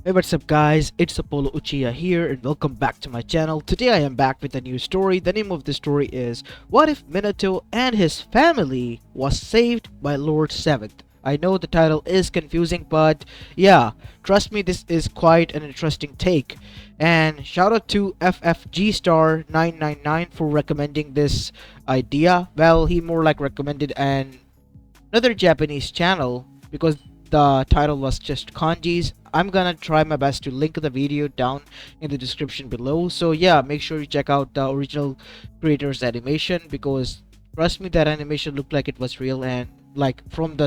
Hey, what's up guys, it's Apollo Uchiha here and welcome back to my channel. Today I am back with a new story. The name of the story is What If Minato and His Family Was Saved by Lord Seventh? I know the title is confusing, but yeah, trust me, this is quite an interesting take. And shout out to FFG Star 999 for recommending this idea. Well, he more like recommended another Japanese channel because the title was just kanjis. I'm gonna try my best to link the video down in the description below. So yeah, make sure you check out the original creator's animation because trust me, that animation looked like it was real and like from the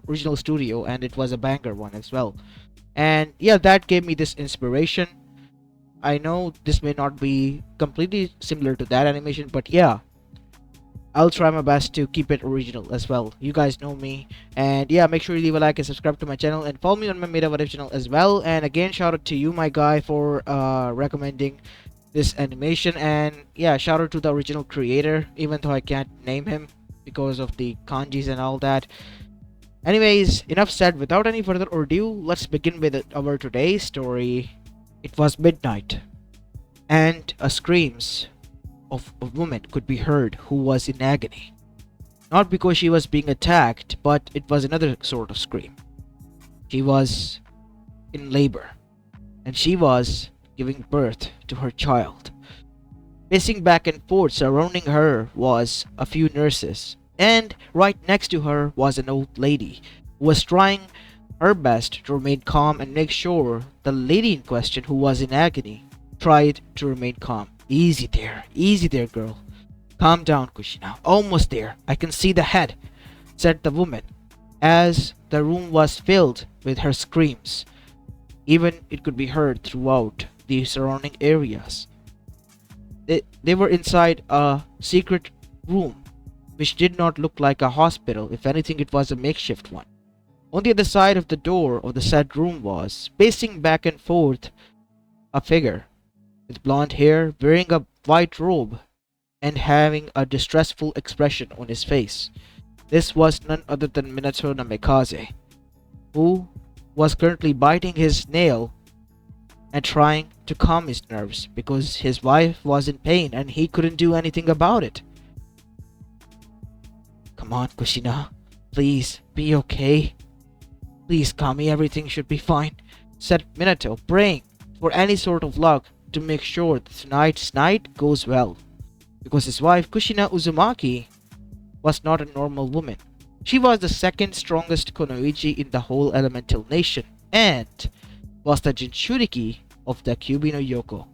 original studio, and it was a banger one as well. And yeah, that gave me this inspiration. I know this may not be completely similar to that animation, but yeah, I'll try my best to keep it original as well. You guys know me. And yeah, make sure you leave a like and subscribe to my channel and follow me on my Meta channel as well. And again, shout out to you, my guy, for recommending this animation. And yeah, shout out to the original creator, even though I can't name him because of the kanjis and all that. Anyways, enough said. Without any further ado, let's begin with our today's story. It was midnight, and screams of a woman could be heard who was in agony. Not because she was being attacked, but it was another sort of scream. She was in labor, and she was giving birth to her child. Pacing back and forth surrounding her was a few nurses, and right next to her was an old lady who was trying her best to remain calm and make sure the lady in question, who was in agony, tried to remain calm. Easy there, girl. Calm down, Kushina. Almost there. I can see the head, said the woman, as the room was filled with her screams. Even it could be heard throughout the surrounding areas. They were inside a secret room, which did not look like a hospital. If anything, it was a makeshift one. On the other side of the door of the said room was, pacing back and forth, a figure with blonde hair, wearing a white robe, and having a distressful expression on his face. This was none other than Minato Namikaze, who was currently biting his nail and trying to calm his nerves because his wife was in pain and he couldn't do anything about it. Come on, Kushina. Please, be okay. Please, Kami, everything should be fine, said Minato, praying for any sort of luck to make sure that tonight's night goes well, because his wife Kushina Uzumaki was not a normal woman. She was the second strongest kunoichi in the whole elemental nation and was the Jinchuriki of the Kyubi no Yoko,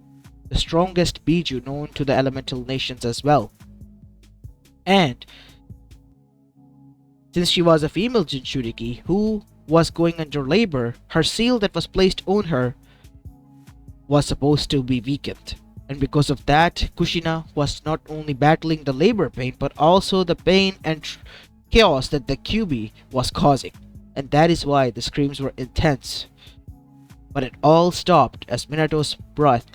the strongest biju known to the elemental nations as well. And since she was a female Jinchuriki who was going under labor, her seal that was placed on her was supposed to be weakened, and because of that, Kushina was not only battling the labor pain but also the pain and chaos that the Kyubi was causing, and that is why the screams were intense. But it all stopped as Minato's breath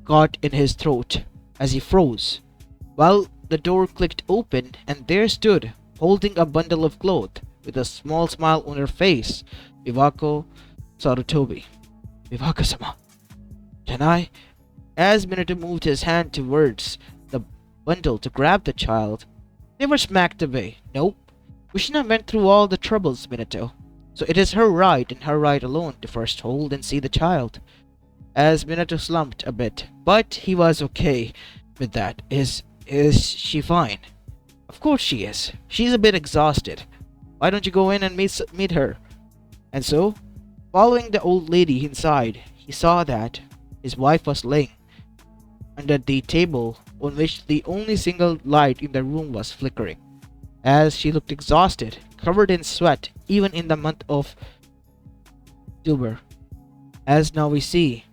caught in his throat as he froze, while the door clicked open and there stood, holding a bundle of cloth with a small smile on her face, Vivako Sarutobi. Vivaka-sama, can I? As Minato moved his hand towards the bundle to grab the child, they were smacked away. Nope. Kushina went through all the troubles, Minato. So it is her right and her right alone to first hold and see the child. As Minato slumped a bit, but he was okay with that. Is she fine? Of course she is. She's a bit exhausted. Why don't you go in and meet her? And so, following the old lady inside, he saw that his wife was laying under the table on which the only single light in the room was flickering, as she looked exhausted, covered in sweat, even in the month of October. As now we see,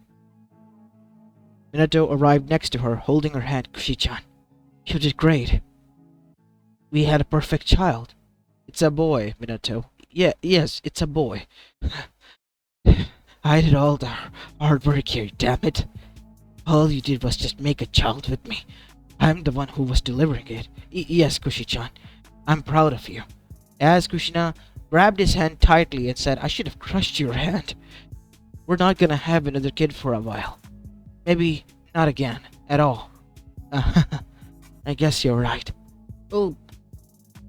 Minato arrived next to her, holding her hand. Kushi-chan, you did great. We had a perfect child. It's a boy, Minato. Yes, it's a boy. I did all the hard work here, damn it. All you did was just make a child with me. I'm the one who was delivering it. Yes, Kushi-chan. I'm proud of you. As Kushina grabbed his hand tightly and said, I should have crushed your hand. we're not gonna have another kid for a while. Maybe not again at all. I guess you're right. We'll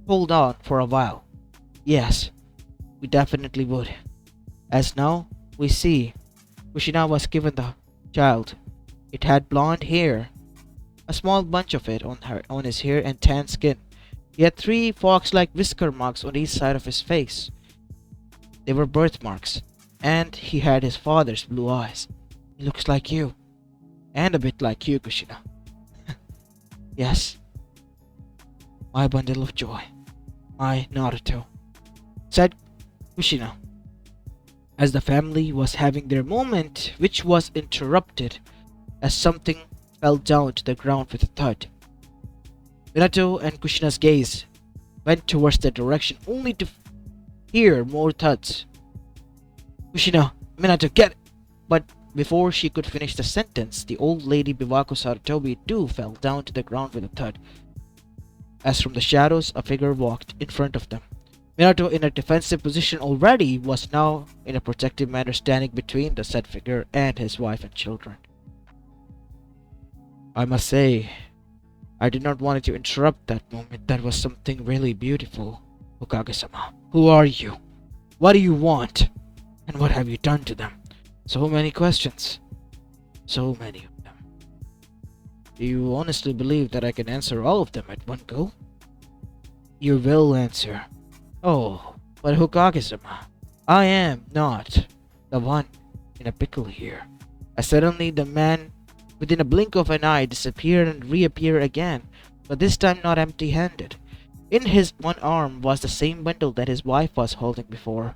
hold on for a while. Yes, we definitely would. As now we see, Kushina was given the child. It had blonde hair, a small bunch of it on his hair and tan skin. He had three fox-like whisker marks on each side of his face. They were birthmarks, and he had his father's blue eyes. He looks like you, and a bit like you, Kushina. Yes, my bundle of joy, my Naruto, said Kushina, as the family was having their moment, which was interrupted as something fell down to the ground with a thud. Minato and Kushina's gaze went towards that direction only to hear more thuds. Kushina, Minato, get it! But before she could finish the sentence, the old lady Biwako Sarutobi too fell down to the ground with a thud. As from the shadows, a figure walked in front of them. Minato, in a defensive position already, was now in a protective manner standing between the said figure and his wife and children. I must say, I did not want to interrupt that moment. That was something really beautiful. Hokage-sama, who are you? What do you want? And what have you done to them? So many questions. So many of them. Do you honestly believe that I can answer all of them at one go? You will answer. Oh, but Hokage-sama, I am not the one in a pickle here. As suddenly the man, within a blink of an eye, disappeared and reappeared again, but this time not empty-handed. In his one arm was the same bundle that his wife was holding before,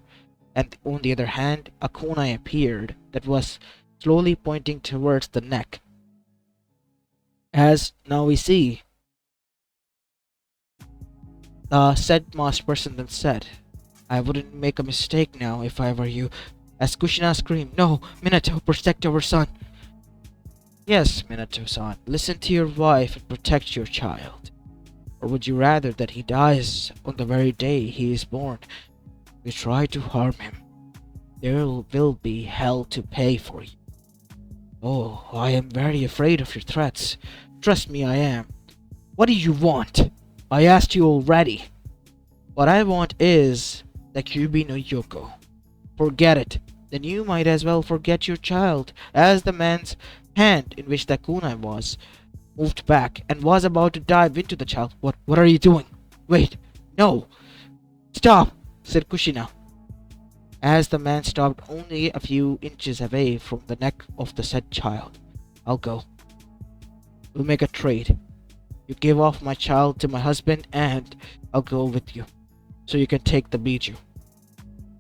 and on the other hand, a kunai appeared that was slowly pointing towards the neck. As now we see, the said masked person then said, I wouldn't make a mistake now if I were you. As Kushina screamed, No, Minato, protect our son. Yes, Minato-san, listen to your wife and protect your child. Or would you rather that he dies on the very day he is born? If you try to harm him, there will be hell to pay for you. Oh, I am very afraid of your threats. Trust me, I am. What do you want? I asked you already. What I want is the Kyuubi no Yoko. Forget it. Then you might as well forget your child, as the man's hand in which the kunai was moved back and was about to dive into the child. What are you doing? Wait, no. Stop, said Kushina, as the man stopped only a few inches away from the neck of the said child. I'll go. We'll make a trade. You give off my child to my husband and I'll go with you, so you can take the Biju.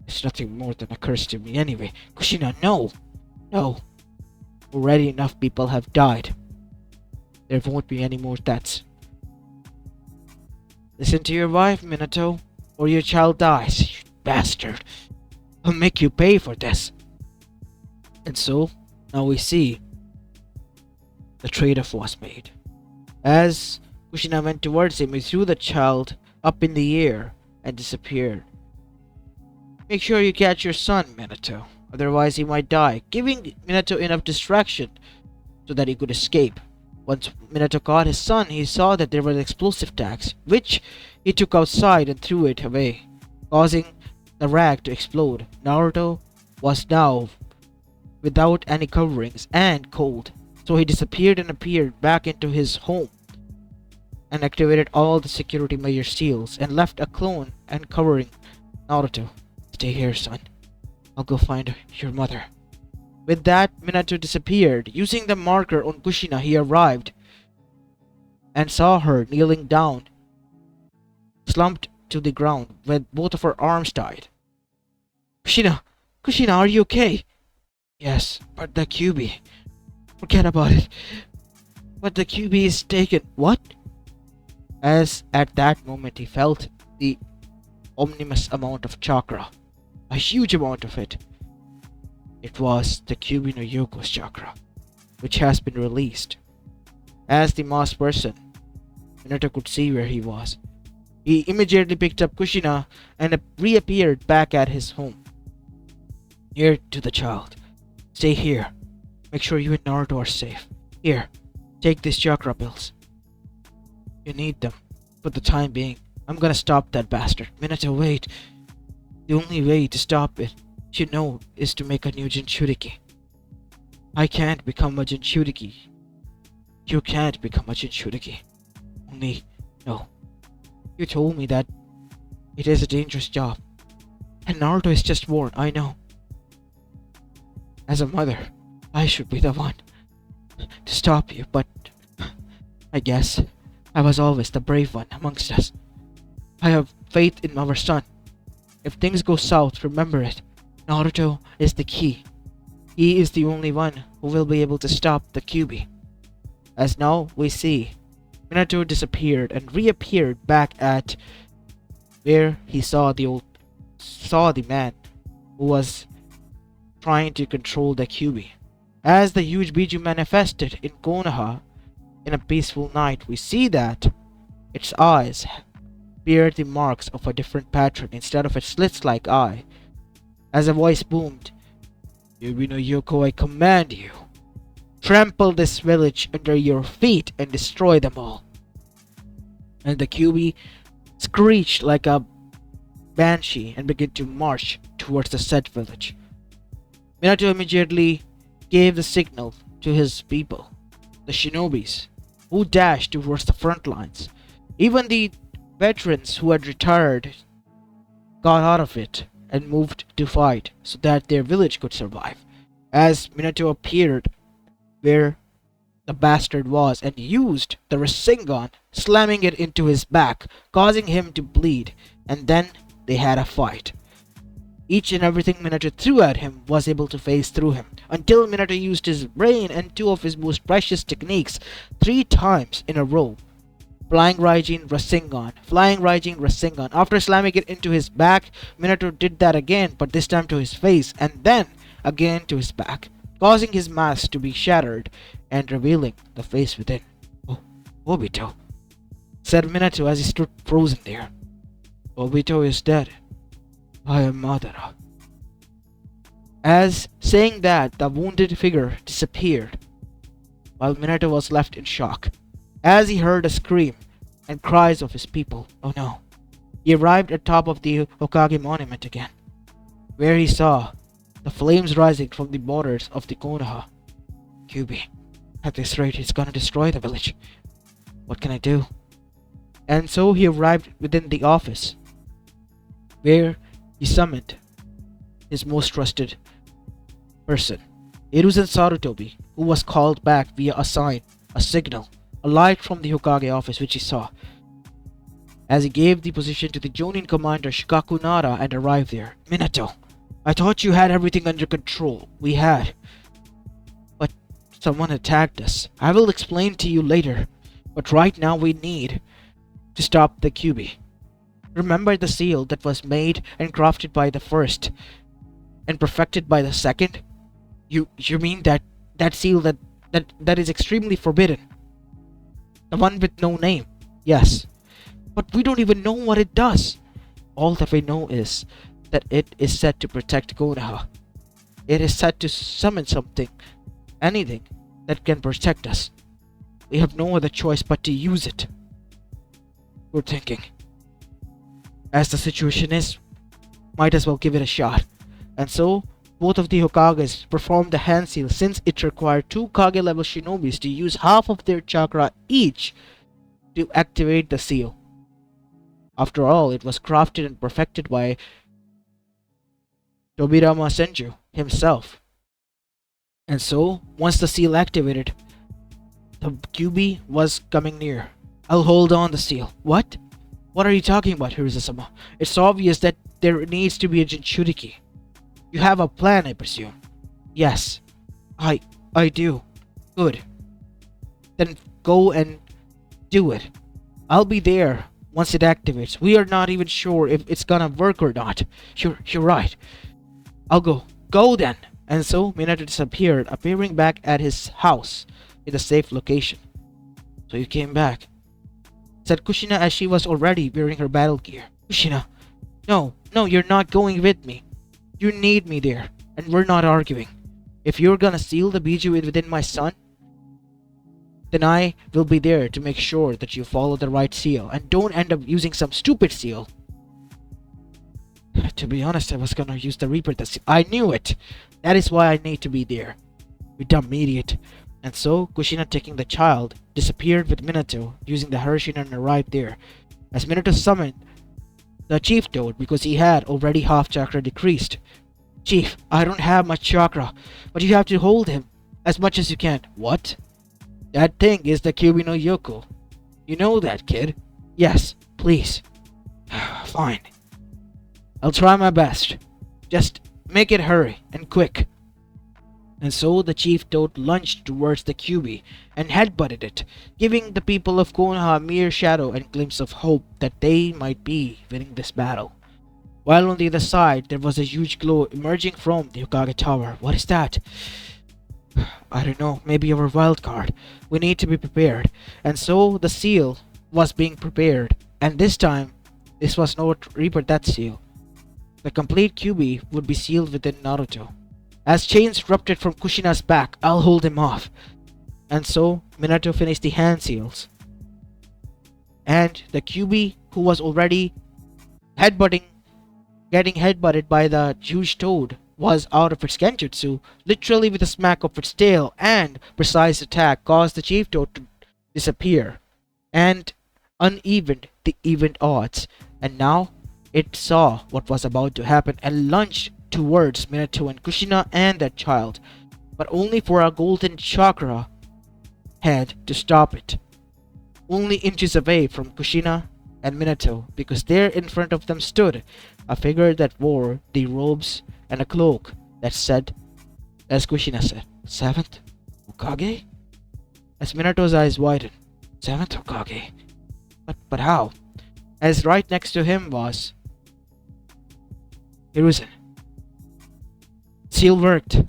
It's nothing more than a curse to me anyway. Kushina, no! No. Already enough people have died. There won't be any more deaths. Listen to your wife, Minato, or your child dies, you bastard. I'll make you pay for this. And so, now we see the trade-off was made. As Kushina went towards him, he threw the child up in the air and disappeared. Make sure you catch your son, Minato, otherwise he might die, giving Minato enough distraction so that he could escape. Once Minato caught his son, he saw that there were explosive tags, which he took outside and threw it away, causing the rag to explode. Naruto was now without any coverings and cold, so he disappeared and appeared back into his home and activated all the security measure seals and left a clone and covering Naruto. Stay here, son. I'll go find your mother. With that, Minato disappeared. Using the marker on Kushina, he arrived and saw her kneeling down, slumped to the ground with both of her arms tied. Kushina, are you okay? Yes, but the Kyuubi. Forget about it. But the Kyuubi is taken. What? As at that moment he felt the omnimus amount of chakra, a huge amount of it. It was the Kyuubi no Yoko's chakra, which has been released. As the masked person, Minato could see where he was. He immediately picked up Kushina and reappeared back at his home, near to the child. Stay here. Make sure you and Naruto are safe. Here, take these chakra pills. You need them. For the time being, I'm gonna stop that bastard. Minato, wait. The only way to stop it, you know, is to make a new Jinchuriki. I can't become a Jinchuriki. You can't become a Jinchuriki. Only, no. You told me that it is a dangerous job. And Naruto is just born, I know. As a mother, I should be the one to stop you, but I guess I was always the brave one amongst us. I have faith in our son. If things go south, remember it. Naruto is the key. He is the only one who will be able to stop the Kyuubi. As now we see, Minato disappeared and reappeared back at where he saw the man who was trying to control the Kyuubi. As the huge Biju manifested in Konoha in a peaceful night, we see that its eyes bear the marks of a different pattern instead of a slits-like eye. As a voice boomed, "Kyuubi no Yoko, I command you. Trample this village under your feet and destroy them all." And the Kyuubi screeched like a banshee and began to march towards the said village. Minato immediately gave the signal to his people, the shinobis, who dashed towards the front lines. Even the veterans who had retired got out of it and moved to fight so that their village could survive. As Minato appeared where the bastard was and used the Rasengan, slamming it into his back, causing him to bleed, and then they had a fight. Each and everything Minato threw at him was able to phase through him, until Minato used his brain and two of his most precious techniques 3 times in a row. Flying Raijin Rasengan, Flying Raijin Rasengan. After slamming it into his back, Minato did that again, but this time to his face, and then again to his back, causing his mask to be shattered and revealing the face within. "Oh, Obito," said Minato as he stood frozen there. "Obito is dead. I am Madara." As saying that, the wounded figure disappeared, while Minato was left in shock. As he heard a scream and cries of his people, oh no, he arrived at top of the Hokage monument again, where he saw the flames rising from the borders of the Konoha. "Kyuubi, at this rate he's gonna destroy the village. What can I do?" And so he arrived within the office, where he summoned his most trusted person, Hiruzen Sarutobi, who was called back via a sign, a signal, a light from the Hokage office which he saw. As he gave the position to the Jonin commander Shikaku Nara and arrived there. "Minato, I thought you had everything under control." "We had. But someone attacked us. I will explain to you later. But right now we need to stop the Kyuubi. Remember the seal that was made and crafted by the first and perfected by the second? You mean that seal that is extremely forbidden? The one with no name?" "Yes. But we don't even know what it does. All that we know is that it is said to protect Konoha. It is said to summon something, anything that can protect us. We have no other choice but to use it." We're thinking, as the situation is, might as well give it a shot. And so, both of the Hokages performed the hand seal, since it required 2 Kage level shinobis to use half of their chakra each to activate the seal. After all, it was crafted and perfected by Tobirama Senju himself. And so, once the seal activated, the Kyuubi was coming near. "I'll hold on the seal." "What? What are you talking about, Hiruzen-sama? It's obvious that there needs to be a Jinchuriki. You have a plan, I presume?" "Yes, I do." "Good. Then go and do it. I'll be there once it activates. We are not even sure if it's gonna work or not." You're right. I'll go." "Go then." And so Minato disappeared, appearing back at his house in a safe location. "So you came back," said Kushina as she was already wearing her battle gear. "Kushina, no, you're not going with me. You need me there, and we're not arguing. If you're gonna seal the Biju within my son, then I will be there to make sure that you follow the right seal and don't end up using some stupid seal. To be honest, I was gonna use the Reaper that seal. I knew it! That is why I need to be there. You dumb idiot. And so, Kushina, taking the child, disappeared with Minato using the Harashina and arrived there. As Minato summoned the Chief Toad because he had already half chakra decreased. Chief, I don't have much chakra, but you have to hold him as much as you can. What? That thing is the Kyubi no Yoko. You know that, kid? Yes, please. Fine. I'll try my best. Just make it hurry and quick. And so the Chief Toad lunged towards the Kyubi and headbutted it, giving the people of Konoha a mere shadow and glimpse of hope that they might be winning this battle. While on the other side, there was a huge glow emerging from the Hokage Tower. What is that? I don't know, maybe our wild card. We need to be prepared. And so the seal was being prepared. And this time, this was not Reaper that seal. The complete Kyubi would be sealed within Naruto. As chains erupted from Kushina's back, I'll hold him off. And so, Minato finished the hand seals. And the Kyubi, who was already getting headbutted by the huge toad, was out of its genjutsu, literally with a smack of its tail and precise attack caused the Chief Toad to disappear and unevened the event odds. And now, it saw what was about to happen and lunged towards Minato and Kushina and that child, but only for a golden chakra head to stop it. Only inches away from Kushina and Minato, because there in front of them stood a figure that wore the robes and a cloak that said, as Kushina said, 7th Hokage? As Minato's eyes widened, 7th Hokage? But how? As right next to him was Hiruzen. Seal worked.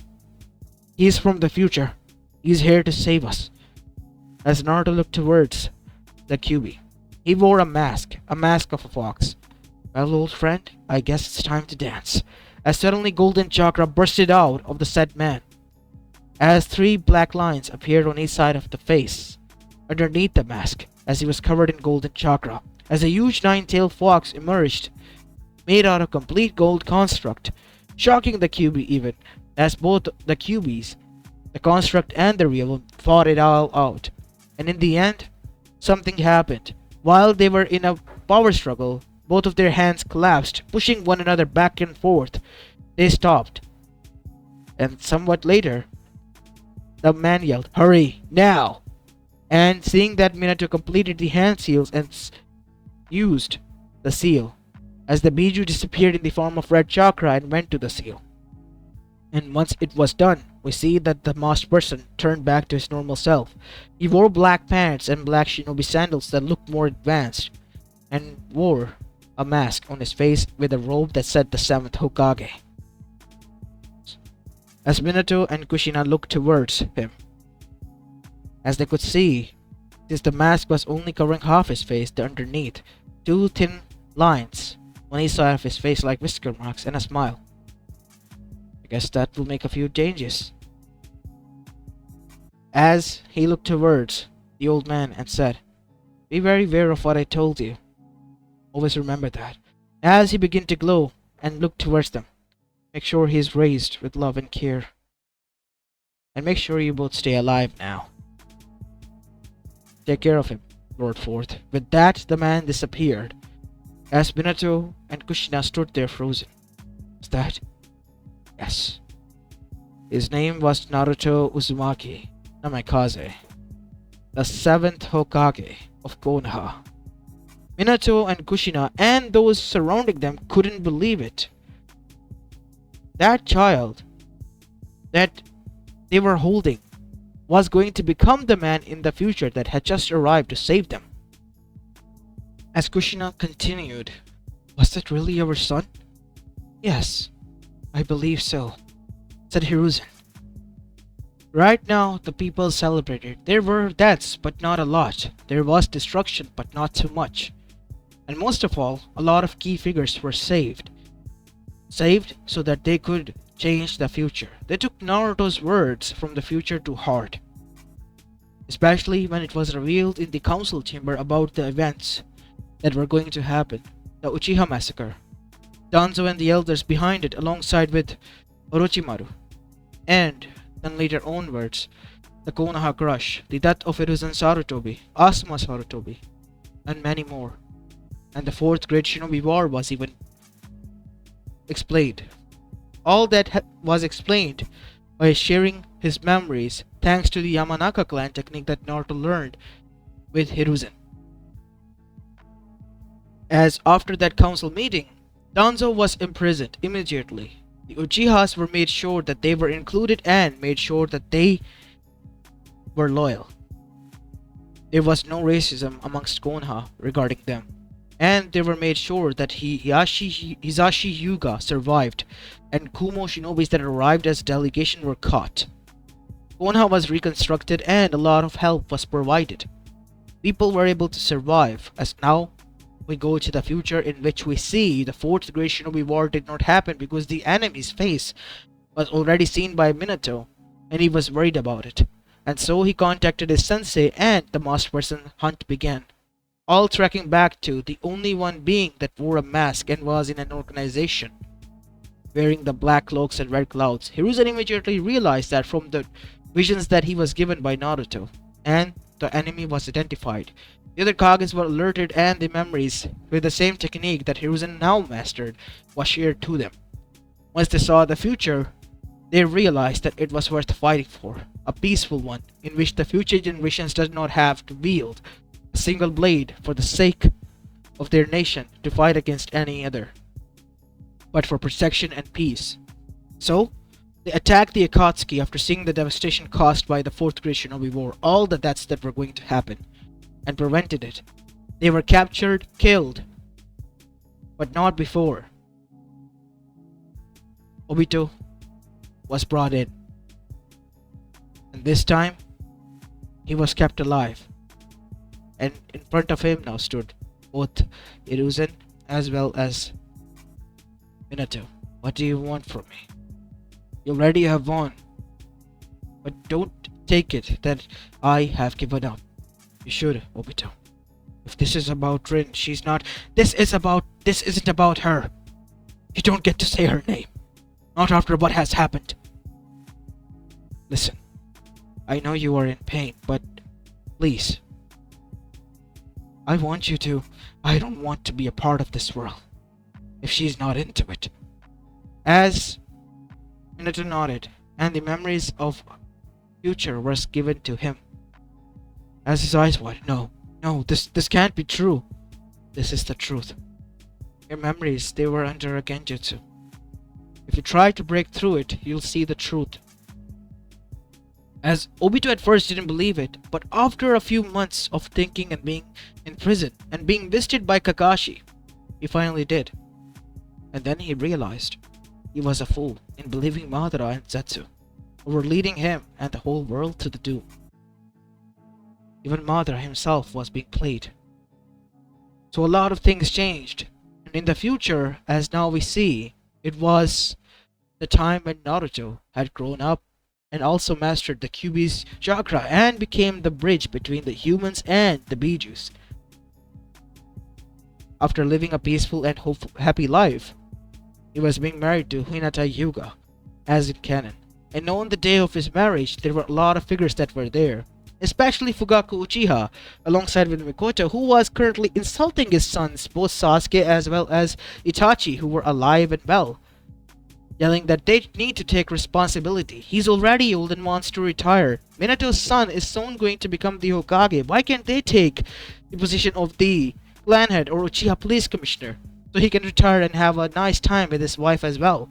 He's from the future. He's here to save us. As Naruto looked towards the Kyubi, he wore a mask of a fox. Well, old friend, I guess it's time to dance. As suddenly golden chakra bursted out of the said man. As 3 black lines appeared on each side of the face, underneath the mask, as he was covered in golden chakra. As a huge 9-tailed fox emerged, made out of complete gold construct, shocking the Kyubi even, as both the Kyubis, the construct and the real one, fought it all out. And in the end, something happened. While they were in a power struggle, both of their hands collapsed, pushing one another back and forth. They stopped. And somewhat later, the man yelled, "Hurry, now!" And seeing that Minato completed the hand seals and used the seal, as the Biju disappeared in the form of red chakra and went to the seal. And once it was done, we see that the masked person turned back to his normal self. He wore black pants and black shinobi sandals that looked more advanced, and wore a mask on his face with a robe that said the 7th Hokage. As Minato and Kushina looked towards him, as they could see, since the mask was only covering half his face, the underneath, 2 thin lines on each side of his face like whisker marks and a smile. I guess that will make a few changes. As he looked towards the old man and said, "Be very aware of what I told you. Always remember that." As he began to glow and looked towards them, make sure he is raised with love and care. And make sure you both stay alive now. Take care of him, Lord Fourth. With that, the man disappeared, as Minato and Kushina stood there frozen. Is that? Yes. His name was Naruto Uzumaki Namikaze, the 7th Hokage of Konoha. Minato and Kushina and those surrounding them couldn't believe it. That child that they were holding was going to become the man in the future that had just arrived to save them. As Kushina continued, "Was that really our son?" "Yes, I believe so," said Hiruzen. Right now, the people celebrated. There were deaths, but not a lot. There was destruction, but not too much. And most of all, a lot of key figures were saved. Saved so that they could changed the future. They took Naruto's words from the future to heart, especially when it was revealed in the council chamber about the events that were going to happen. The Uchiha massacre, Danzo and the elders behind it alongside with Orochimaru, and then later onwards, the Konoha crush, the death of Hiruzen Sarutobi, Asuma Sarutobi, and many more. And the fourth great shinobi war was even explained. All that was explained by sharing his memories thanks to the Yamanaka clan technique that Naruto learned with Hiruzen. As after that council meeting, Danzo was imprisoned immediately. The Uchihas were made sure that they were included and made sure that they were loyal. There was no racism amongst Konoha regarding them, and they were made sure that Hizashi Hyuga survived, and Kumo shinobis that arrived as a delegation were caught. Konoha was reconstructed and a lot of help was provided. People were able to survive, as now we go to the future in which we see the fourth great shinobi war did not happen because the enemy's face was already seen by Minato and he was worried about it. And so he contacted his sensei and the masked person hunt began. All tracking back to the only one being that wore a mask and was in an organization, wearing the black cloaks and red clouds. Hiruzen immediately realized that from the visions that he was given by Naruto, and the enemy was identified. The other Kages were alerted and the memories with the same technique that Hiruzen now mastered was shared to them. Once they saw the future, they realized that it was worth fighting for, a peaceful one in which the future generations does not have to wield a single blade for the sake of their nation to fight against any other, but for protection and peace. So, they attacked the Akatsuki after seeing the devastation caused by the fourth great shinobi war, all the deaths that were going to happen, and prevented it. They were captured, killed, but not before Obito was brought in. And this time, he was kept alive. And in front of him now stood both Hiruzen as well as Minato. What do you want from me? You already have won. But don't take it that I have given up. You should, Obito. If this is about Rin, she's not. This isn't about her. You don't get to say her name. Not after what has happened. Listen, I know you are in pain, but please. I don't want to be a part of this world if she's not into it. As Minato nodded, and the memories of future was given to him. As his eyes widened, no, this can't be true. This is the truth. Your memories, they were under a genjutsu. If you try to break through it, you'll see the truth. As Obito at first didn't believe it, but after a few months of thinking and being in prison and being visited by Kakashi, he finally did. And then he realized he was a fool in believing Madara and Zetsu, who were leading him and the whole world to the doom. Even Madara himself was being played. So a lot of things changed, and in the future, as now we see, it was the time when Naruto had grown up and also mastered the Kyuubi's chakra and became the bridge between the humans and the Bijus. After living a peaceful and happy life, he was being married to Hinata Hyuga, as in canon. And on the day of his marriage, there were a lot of figures that were there, especially Fugaku Uchiha, alongside with Mikoto, who was currently insulting his sons, both Sasuke as well as Itachi, who were alive and well, yelling that they need to take responsibility. He's already old and wants to retire. Minato's son is soon going to become the Hokage. Why can't they take the position of the clan head or Uchiha police commissioner so he can retire and have a nice time with his wife as well?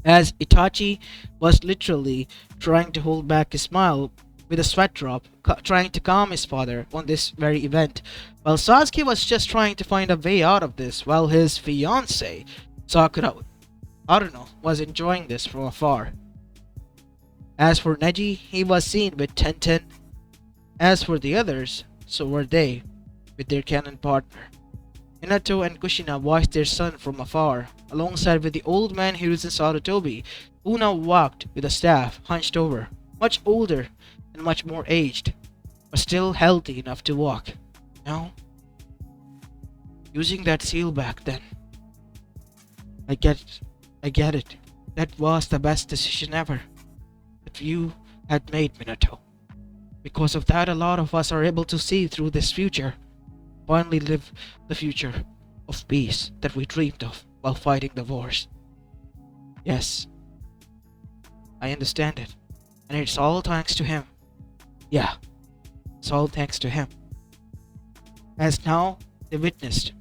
As Itachi was literally trying to hold back his smile with a sweat drop, trying to calm his father on this very event, while Sasuke was just trying to find a way out of this, while his fiancée, Sakura, was enjoying this from afar. As for Neji, he was seen with Tenten. As for the others, so were they, with their canon partner. Minato and Kushina watched their son from afar, alongside with the old man Hiruzen Sarutobi, who now walked with a staff hunched over, much older and much more aged, but still healthy enough to walk. Now, using that seal back then, I get it. I get it. That was the best decision ever that you had made, Minato. Because of that, a lot of us are able to see through this future, finally live the future of peace that we dreamed of while fighting the wars. Yes, I understand it. And it's all thanks to him. Yeah, it's all thanks to him. As now they witnessed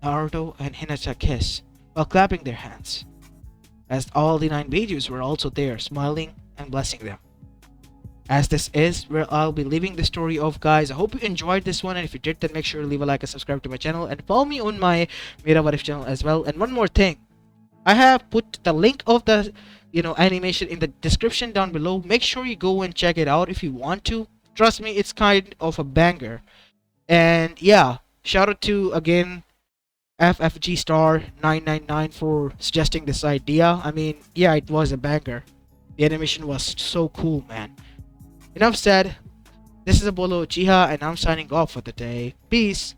Naruto and Hinata kiss while clapping their hands, as all the 9 Beidus were also there smiling and blessing them. As this is where I'll be leaving the story of, guys. I hope you enjoyed this one, and if you did, then make sure to leave a like and subscribe to my channel and follow me on my Mira What If channel as well. And one more thing, I have put the link of the animation in the description down below. Make sure you go and check it out if you want to. Trust me, it's kind of a banger. And yeah, shout out to again FFG Star 999 for suggesting this idea. I mean, yeah, it was a banger. The animation was so cool, man. Enough said. This is Apollo Uchiha, and I'm signing off for the day. Peace.